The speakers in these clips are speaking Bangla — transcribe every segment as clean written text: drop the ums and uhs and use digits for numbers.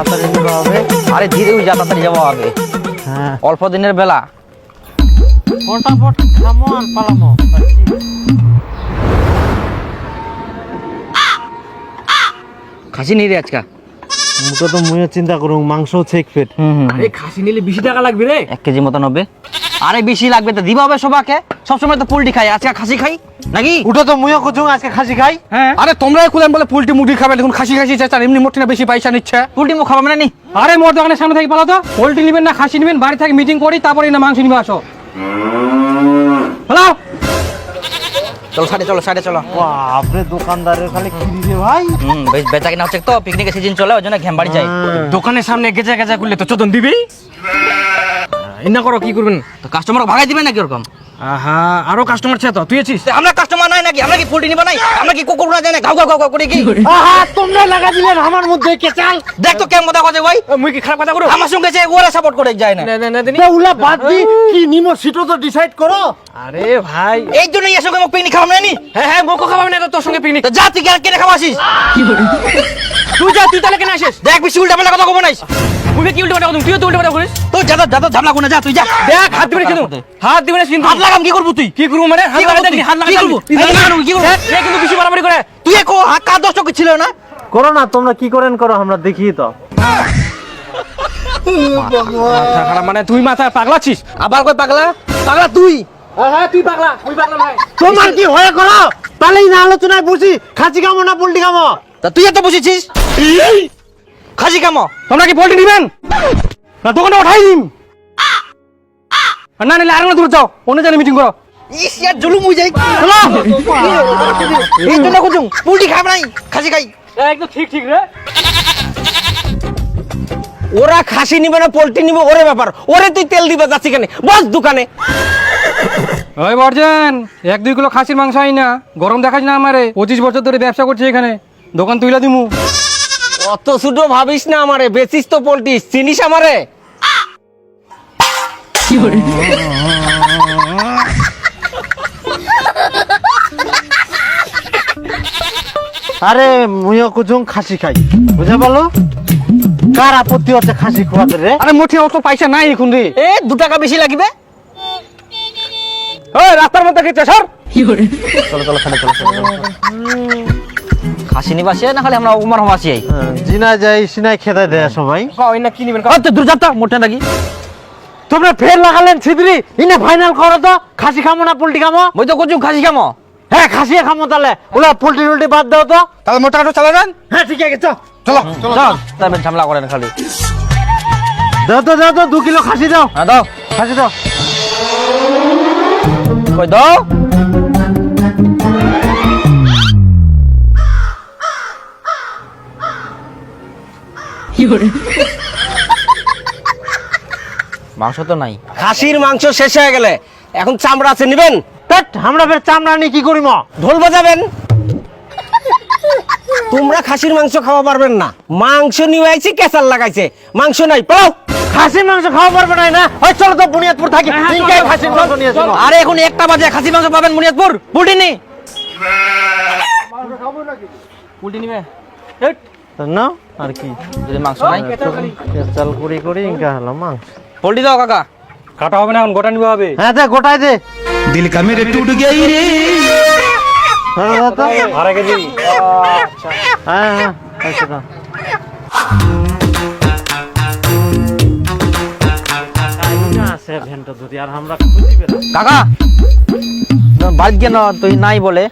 তাড়াতাড়ি নিবা হবে। আরে ধীরে যা, তাড়াতাড়ি যাবো আগে, হ্যাঁ অল্প দিনের বেলা। ফটাফট খামো আর পালামো। খাসি নেই রে আজকা। মুটো তো মুইও চিন্তা করুম মাংস চেক পেট। আরে খাসি নিলে বেশি টাকা লাগবে রে। 1 কেজি মতন হবে। আরে বেশি লাগবে তো দিবা হবে সবাকে, সবসময় তো পোল্ট্রি খাই, আজকে খাসি খাই নাকি? উঠো তো মুইও কুচুং আজকে খাসি খাই। হ্যাঁ আরে তোমরাই খুলেন বলে পোল্ট্রি মুরগি খাবেন, এখন খাসি খাসি চাচ্ছেন, এমনি মোটে না বেশি পয়সা নিচ্ছে। পোল্ট্রি মুখ খাবো না নি। আরে মোর দোকানের সামনে থেকে পালো তো, পোল্ট্রি নেবেন না খাসি নেবেন, বাড়ি থেকে মিটিং করি তারপরে না মাংস নিবে আসো। হ্যালো চলো সাইডে চলো, সাইডে চলো। বাপরে দোকানদারের খালি খিরি রে ভাই। বেশ বেচা কিনা হচ্ছে তো, পিকনিকের সিজন চলে, ওই জন্য ঘ্যাম বাড়ি যাই। দোকানের সামনে গেজা গেজা করলে তো চোদন দিবি। এনা করো কি করবেন? তো কাস্টমার ভাগাই দিবেন নাকি ওরকম? আহা আরো কাস্টমার ছে তো, তুই আছিস? আমরা কাস্টমার নাই নাকি? আমরা কি পোল্ট্রি নিবা নাই? আমরা কি কুকুর না যায় না ঘাউ ঘাউ ঘাউ করে কি? আহা তোমরা লাগা দিলেন আমার মধ্যে কেচাল। দেখ তো কেমন কথা কথা ভাই, মুই কি খারাপ কথা করো? আমার সঙ্গে যে ওরা সাপোর্ট করে যায় না। না দিনি। উলা বাদ দি কি নিমো সিটো তো ডিসাইড করো। আরে ভাই, এই জন্যই এর সঙ্গে মোক পিকনিক খাওয়াম না নি। হ্যাঁ মোকো খাওয়াবে না তো তোর সঙ্গে পিকনিক। তো যা তুই কেনে খাওয়াছিস? তুই যা, তুই তাহলে কেন আসিস? দেখ বেশি উল্টা পাল্টা কথা কব নাই। মুই কি উল্টো পাল্টা করুম? তুইও তো উল্টো পাল্টা করিস। তো যা ঝামলা কোনা, যা তুই যা। দেখ হাত দিবি না কিন্তু, হাত দিবি না কিন্তু। হাত লাগাম কি করবো তুই? কি করবো মানে? হাত কি লাগা করবো দেখি, তুই? হাত লাগা কি দেখি। করবো? হাত লাগানো কি করবো? দেখ, এ কিন্তু বেশি বাড়াবাড়ি করে। তুই একো হাত কার দশ ছিল না? করো না তোমরা কি করেন করো আমরা দেখি তো। মাথা খারাপ মানে তুই মাথা পাগলা আছিস? আবার কই পাগলা? পাগলা তুই। হ্যাঁ তুই পাগলা, তুই পাগলা ভাই। তোমার কি হয়ে করো তাহলেই না আলোচনায় বুঝি খাসি খামো না পোল্ট্রি খামো। তা তুই এত বসেছিস খাসি কামো। তোমরা কি পোল্ট্রি নিবেন না দোকানে উঠাই দিম? না নিলে আর দূর যাও, অন্য জায়গায় মিটিং করো। ইস ইয়ার জুলুম হই যাই। চলো এই জন্য কুচুং পুল্টি খাব নাই, খাসি খাই। একদম ঠিক ঠিক রে। ওরা খাসি নিবে না পোল্ট্রি নিবে ওরে ব্যাপার, ওরে তুই তেল দিবা যাচ্ছি কেন? বস দোকানে। ওই বর্জন 1-2 কিলো খাসির মাংস আই না, গরম দেখাস না আমারে। 25 বছর ধরে ব্যবসা করছি এখানে, দোকান তুইলা দিমু। অত ছোট ভাবিস না আমারে, বেচিস তো পোল্ট্রি, চিনিস আমারে? আরে মুইও কুচুং খাসি খাই, বুঝা পারলো? কার আপত্তি হচ্ছে খাসি খাওয়াতে রে? আরে মোটে অত পয়সা নাই এখন রে। এ 2 টাকা বেশি লাগবে। ওই রাস্তার মধ্যে গেছে সর। চলো চলো খানে চলো। খাসি নিবা সে না খালি আমরা উমার হমাসি আই। জিনা যাই সিনাই খেতে দেয় সবাই। ওই না কি নিবেন? তো দূর যাতা মোটা নাকি? তোমরা ফের লাগালেন ছিদ্রি, ইনে ফাইনাল করো তো খাসি খামো না পোল্ট্রি খামো। মই তো কুচুং খাসি কামো। হ্যাঁ খাসি খামো তাহলে, ওলা পোল্ট্রি টোল্ট্রি বাদ দাও তো। তাহলে মোটা কাটো চালা যান। হ্যাঁ ঠিক আছে চল। চলো চল তারপর ঝামেলা করেন খালি। দাও তো 2 কিলো খাসি দাও। হ্যাঁ দাও খাসি দাও। কই দাও। মাংস তো নাই। খাসির মাংস শেষ হয়ে গেলে এখন চামড়া আছে নিবেন? ধ্যাৎ, আমরা ফের চামড়া নিয়ে কি করিম? ঢোল বাজাবেন? তোমরা খাসির মাংস খাওয়া পারবেন না, মাংস নিয়ে আইছি কেসাল লাগাইছে, মাংস নাই পাও। খাসির মাংস খাওয়া পারবে না? ওই চলো তো বুনিয়াদপুর থাকি, তিনটাই খাসির মাংস নিয়ে চলো। আরে এখন 1টা বাজে, খাসি মাংস পাবেন বুনিয়াদপুর? পুল্টি নি উল্টি নিবে। না আর কি যদি মাংস নাই চাল করি করি ইনকা হলো মাংস। পোল্টি দাও কাকা। কাটা হবে না এখন, গোটা নিবে হবে। হ্যাঁ দে গোটাই দে। दिल का मेरे टूट गई रे। হ্যাঁ দাও তো। আড়াই কেজি। হ্যাঁ আচ্ছা দাও। আছে ভেন্টো ধরি আর আমরা খুঁজি বেরা। কাকা বাড়ি কেন তুই নাই বলে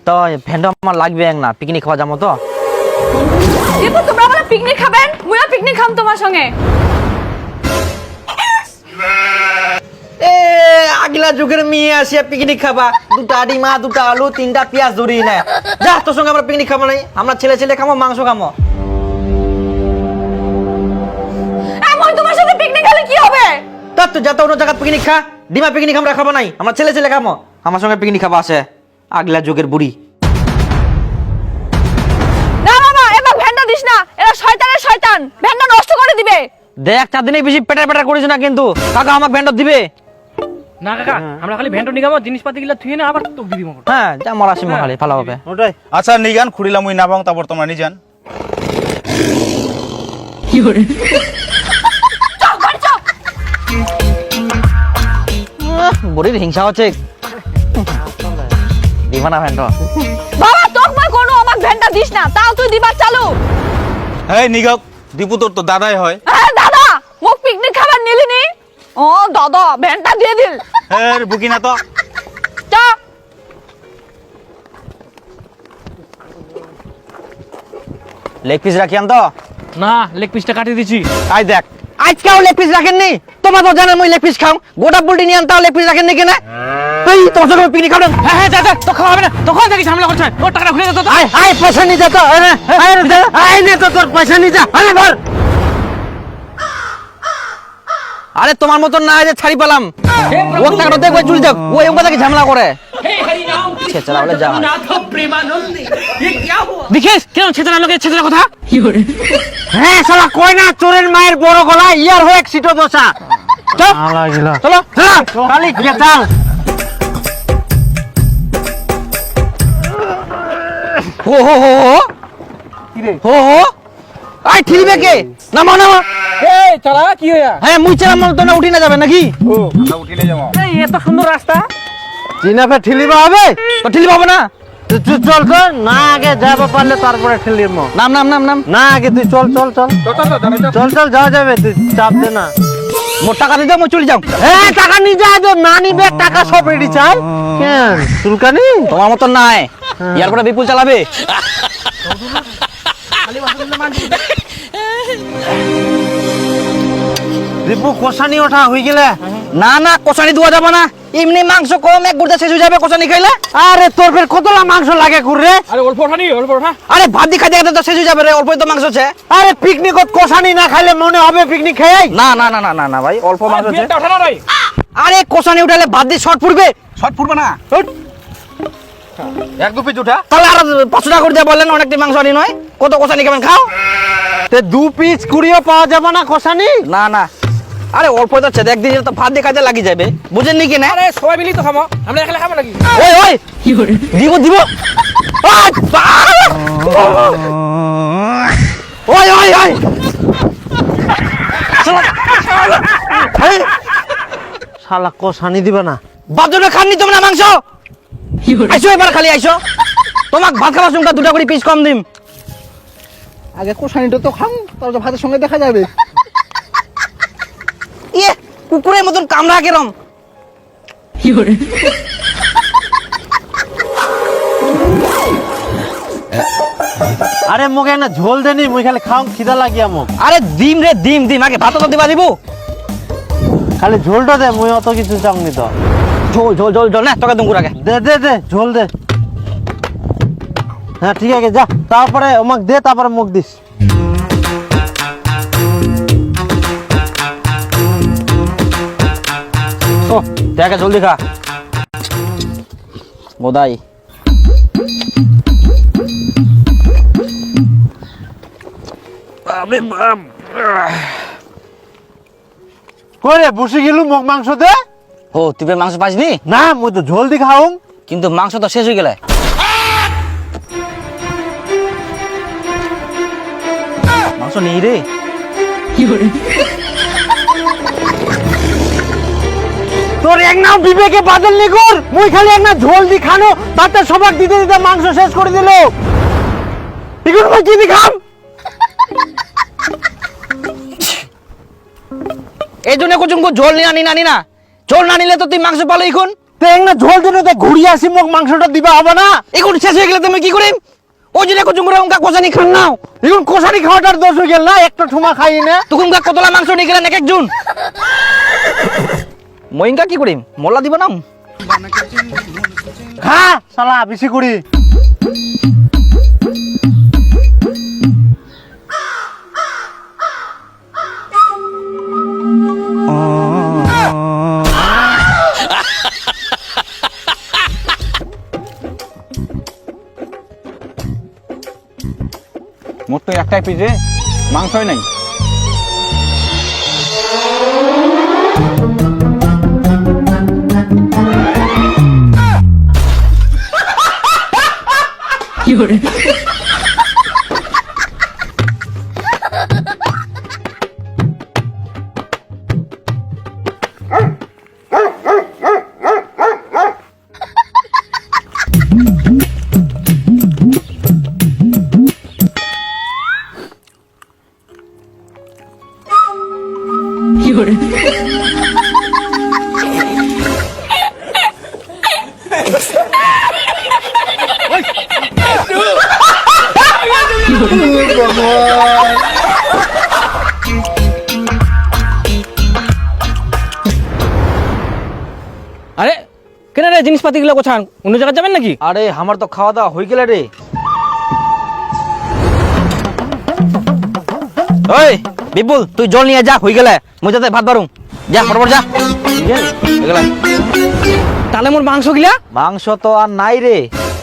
তো ভেন্ডা আমার লাগবে না, পিকনিক খাওয়া যাবো তো। দীপু তোমরা মানে পিকনিক খাবেন? মুইও পিকনিক খাম তোমার সঙ্গে। এ আগলা যুগের মেয়ে আসিয়া পিকনিক খাবা, 2টা ডিমা 2টা আলু 3টা পেঁয়াজ ধরি না। যা তোর সঙ্গে আমরা পিকনিক খাবো নাই, আমরা ছেলে ছেলে খাবো, মাংস খাবো। মই তোমার সাথে পিকনিক খেলে কি হবে? তা তুই যত অন্য জায়গা পিকনিক খা, ডিমা পিকনিক আমরা খাবো নাই, আমরা ছেলে ছেলে খাবো। আমার সঙ্গে পিকনিক খাবো আসে আগলা যুগের বুড়ি। না বাবা এবার ভেন্ডা দিস না, এরা শয়তানের শয়তান, ভেন্ডা নষ্ট করে দিবে। দেখ 4 দিনে বেশি পেটার পেটার করিস না কিন্তু, কাকা আমাকে ভেন্ডা দিবে না কাকা, আমরা খালি ভেন্টো নিগামো, জিনিসপাতি গুলা থুই না আবার তো দিদি মকর। হ্যাঁ যা মরা সিমা খালি ভালো হবে। ওটাই আচ্ছা নিগান খুঁড়িলাম ওই নাবাং তারপর তোমরা নিজান। চল বাড়ি চল। বড়ির হিংসা হচ্ছে দিবা না ভ্যানটা বাবা তোক মই কোনো আমাক ভ্যানটা দিস না, তাও তুই দিবার চালু। এই নিগক দীপু তোর তো দাদাই হয়। হ্যাঁ দাদা, মোক পিকনিক খাবার নিলি নি? ও দাদা ভ্যানটা দিয়ে দিল। এর বুকি না তো। চা লেগ পিস রাখি আন তো। না, লেগ পিসটা কাটিয়ে দিছি। আই দেখ আজকেও লেগ পিস রাখেননি, তোমার তো জানেন মই লেগ পিস খাও, গোটা পোল্ট্রি নিয়ে আনতাও লেগ পিস রাখেননি কেন? এই তোমার সঙ্গে পিকনিক খাবেন? হ্যাঁ হ্যাঁ, যা যা, তো খাওয়া হবে না, তখন থেকে ঝামেলা করছে। ওর টাকাটা ঘুরে যেত। আয় আয় পয়সা নিয়ে যা তো, আয় নে তো তোর পয়সা নিয়ে যা, আরে ধর। আরে তোমার মতন না যে ছাড়ি পেলাম, ও টাকাটা দেখবে চুল যাক, ও এমন কথা কি ঝামেলা করে। ছেচরা বলে যা হয়। দেখিস কেন ছেচরা লোকের ছেচরা কথা। হ্যাঁ শালা কই না চোরের মায়ের বড় গলা ইয়ার হয়ে এক সিটো দশা। চলো চলো খালি গেতাল। হো হো হো হো হো হো আই ঠিলবে কে? নামো নামো। এই চালা কি হইয়া? হ্যাঁ মুই চেরাম তো না উঠি না যাবে নাকি? এই এত সুন্দর রাস্তা। চিনাফে ঠেলিবা হবে তো ঠিলি পাবো না। তুই চল তো, না আগে যাবো পারলে তারপরে ঠেলিম। নাম নাম নাম নাম না আগে তুই চল চল চল চল চল যাওয়া যাবে, তুই চাপ দে না। মোর টাকা দিয়ে দাও, মই চলে যাও। হ্যাঁ টাকা নিয়ে যা, না নিবে টাকা সব রেডি চাই কেন চুলকানি। তোমার মতন নাই, ইয়ার পরে বিপুল চালাবে। দীপু কষানি ওঠা হয়ে গেলে। না না কষানি দেওয়া যাবে না, এমনি মাংস কম, এক গুড়া শেষ হয়ে যাবে কষানি খাইলে। আরে তোর ফের কতলা মাংস লাগে ঘুরে। আরে অল্প ওঠা নি, অল্প ওঠা। আরে ভাত দিয়ে খাইতে খাইতে তো শেষ হয়ে যাবে রে, অল্পই তো মাংস আছে। আরে পিকনিকত কষানি না খাইলে মনে হবে পিকনিক খাই। না না না না না না ভাই, অল্প মাংস আছে। বিয়েটা ওঠা না রে। আরে কষানি উঠালে ভাত দিয়ে শর্ট পড়বে। শর্ট ফুটবে না। এক দু পিস উঠা। তাহলে আর 500 টাকা করে দিয়ে বললেন অনেকটি মাংস আনি নয়, কত কষানি খাবেন খাও। তে 2 পিস কুড়িও পাওয়া যাবে না কষানি। না না আরে অল্প তো আছে, একদিন তো ভাত দিয়ে খাইতে লাগি যাবে, বুঝেন নি কি না? আরে সবাই মিলি তো খাবো, আমরা একলা খাবো নাকি? ওই ওই দিব দিব। ওই ওই ওই শালা কষানি দিবে না। বাদুরে খাননি তোমরা মাংস। আইসো এবার খালি আইসো, তোমাক ভাত খাওয়ার সঙ্গে 2টা করে পিস কম দিম। আগে কষানিটা তো খাম, তারপর ভাতের সঙ্গে দেখা যাবে। ইয়ে কুকুরের মতন কামড়া কেরম। আরে মুখে না ঝোল দেনি, মুই খালি খাও খিদা লাগিয়া মুখ। আরে ডিম রে ডিম ডিম, আগে ভাত তো দিবা দিব। খালি ঝোলটা দে, মুই অত কিছু চাংনি তো। ঝোল ঝোল ঝোল ঝোল না তোকে দুঙ্গুর আগে। দে দে দে ঝোল দে। হ্যাঁ ঠিক আছে যা, তারপরে আমাকে দে, তারপরে মুখ দিস। ও দেখা জলদি খা বোধাই। করে বসে গেলু মুখ মাংস দে। ও তুই মাংস পাসনি? না মুই তো ঝোল দি খাও। কিন্তু মাংস তো শেষ হয়ে গেলে। মাংস নেই রে। তোর এক নাও বিবেকে বাদল নি কর, মুই খালি এক না ঝোল দি খানো, তাতে সবাক দিতে দিতে মাংস শেষ করে দিল। এখন মুই কি দি খাম? এই জন্য কুচুমকু ঝোল নিয়ে আনি নানি না, ঝোল না নিলে তো তুই মাংস পালো এখন। তো এক না ঝোল দিনে তো ঘুরিয়ে আসি, মুখ মাংসটা দিবা হবে না। এখন শেষ হয়ে গেলে তুমি কি করিম? ওই জন্য কুচুমকুরা উনকা কষানি খান নাও। এখন কষানি খাওয়াটার দোষ হয়ে গেল না, একটা ঠুমা খাই না। তখন কতলা মাংস নিয়ে গেলেন এক একজন। মইনকা কি করিম, মোল্লা দিব না। খা শালা বেশি করি। মোট তো একটাই পিসে মাংসই নাই। আরে কেন রে জিনিসপাতি গুলো কোথায় অন্য জায়গায় যাবেন নাকি? আরে আমার তো খাওয়া দাওয়া হয়ে গেলে রে। ওই বিপুল তুই জল নিয়ে যা হয়ে গেলে মুই যাতে ভাত বারুম। যা ফটাফট যা। হয়ে গেলে। তাহলে মোর মাংস গিলা মাংস তো আর নাই রে,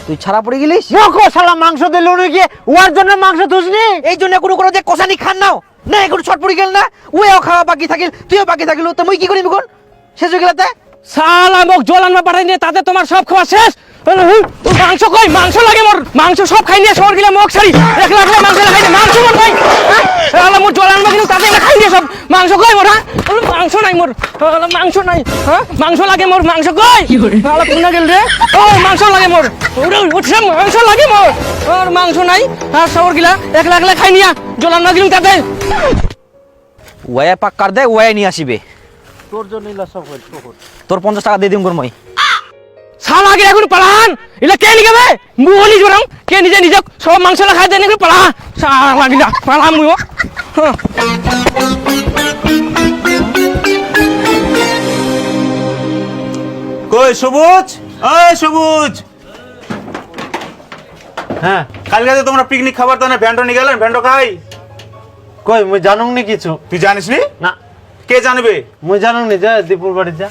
তুই ছাড়া পড়ে গেলিস। দেখো শালা মাংস দিল গিয়ে ওর জন্য মাংস তুসনি। এই জন্য কোনো কোনো যে কষানি খান নাও না, এখন ছট পড়ে গেল না, ওও খাওয়া বাকি থাকিল তুইও বাকি থাকিল, তো মুই কি করিম এখন? শেষ হয়ে গেলে শালা মোক জল আনবা পাঠাই নিয়ে তাতে তোমার সব খাওয়া শেষ। মাংস কই? মাংস লাগে মোর, মাংস সব খাই নিয়ে শহর গিলা মোক ছাড়ি একলা একলা মাংস লাগাই মাংস মোর কই? শালা মোর জল আনবা কিন্তু তাতে খাই নিয়ে সব মাংস কই মোর? হ্যাঁ মাংস নাই মোর, মাংস নাই। হ্যাঁ মাংস লাগে মোর, মাংস কই? শালা কোনা গেল রে? ও মাংস লাগে মোর, উঠছে মাংস লাগে মোর, আর মাংস নাই। আর শহর গিলা একলা একলা খাই নিয়া জল আনবা কিন্তু তাতে ওয়া পাক কার দে, ওয়া নিয়ে আসিবে। তোর 50 টাকা দিয়ে দিম গর মই। শালা আগে এখন পালান, এটা কে নিয়ে যাবে? মুহলি জোরাম কে নিজে নিজে সব মাংস খাই দেন এখন পালা। শালা গিলা পালা মুও। কই সবুজ, ওই সবুজ, হ্যাঁ কালকে যে তোমরা পিকনিক খাবার তো না ভ্যান্ডো নিয়ে গেলেন, ভ্যান্ডো খাই? কই মুই জানুং নি কিছু। তুই জানিস নি? না কে জানবে? মুই জানুং নি, যা দীপুর বাড়ি যা।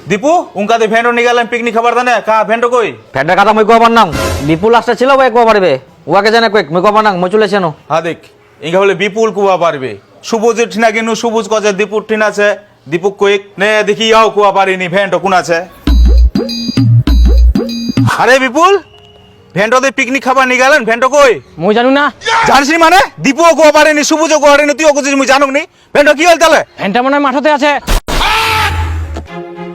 দীপু উনকাতে ভ্যান্ডো নিয়ে গেলেন পিকনিক খাবার দানে, কা ভ্যান্ডো কই? ফ্যান্ডার কথা মই কবার নাম বিপুল আসতে ছিল, ওয়া কবার পারবে? ওয়াকে জানে কই মই কবার নাম মই চলেছে নো। হ্যাঁ দেখ ইঙ্গা হলে বিপুল কুয়া পারবে, সবুজের ঠিনা কিনু সবুজ কজে দীপুর ঠিন আছে, দীপু কইক নে দেখি ইয়াও কুয়া পারিনি ভ্যান্ডো কোন আছে? আরে বিপুল ভ্যান্ডোতে পিকনিক খাবার নিয়ে গেলেন, ভ্যান্ডো কই? মুই জানু না। জানিস নি মানে? দীপুও কুয়া পারেনি, সবুজও কুয়া পারেনি, তুইও কুছিস মুই জানুক নি। ভ্যান্ডো কি হল তাহলে? ফ্যানটা মনে হয় মাঠতে আছে।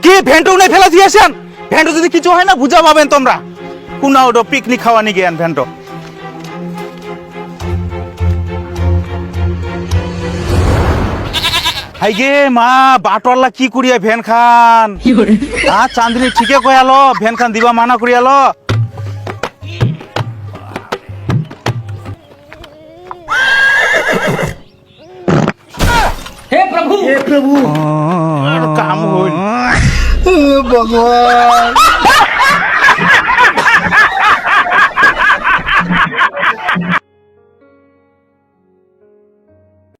কি ভ্যান্ডো নাই ফেলা দিয়েছেন? ভ্যান্ডো যদি কিছু হয় না বুঝা পাবেন তোমরা। কোনা ওটো পিকনিক খাওয়া নিয়ে গেন ভ্যান্ডো। হাই গে মা বাটওয়ালা কি করিয়া ভ্যান খান? চাঁদনি ঠিকে কয়ালো ভ্যান খান দিবা মানা করিয়ালো। হে প্রভু, কাম হইল ভগবান